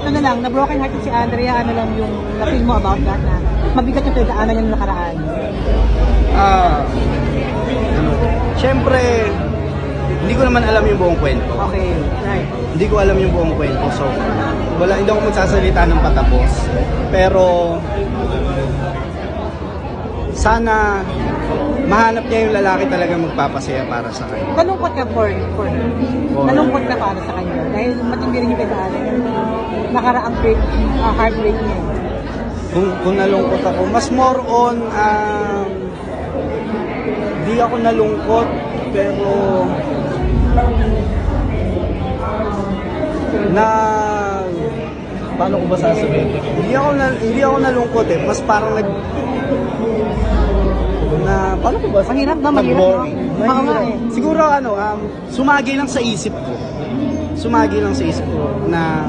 Ano lang, na broken hearted si Andrea, ano lang yung na-feel mo about that na mabigat yung pinagdaanan niya nung nakaraan? Siyempre, hindi ko naman alam yung buong kwento. Okay, right. Hindi ko alam yung buong kwento. So, hindi ako magsasalita ng patapos. Pero, sana mahanap niya yung lalaki talaga magpapasaya para sa kanya. Nalungkot ka for her? Nalungkot ka para sa kanya? Dahil matindi rin yung pinagdaanan yung nakaraang heartbreak niya. Kung nalungkot ako, mas more on, di ako nalungkot, pero paano ko ba sasabihin? Hindi ako nalungkot eh, mas parang paano ko ba? Mahirap ba? Nag-boring. Mahirap. Eh. Siguro sumagi lang sa isip ko. Sumagi lang sa isip ko na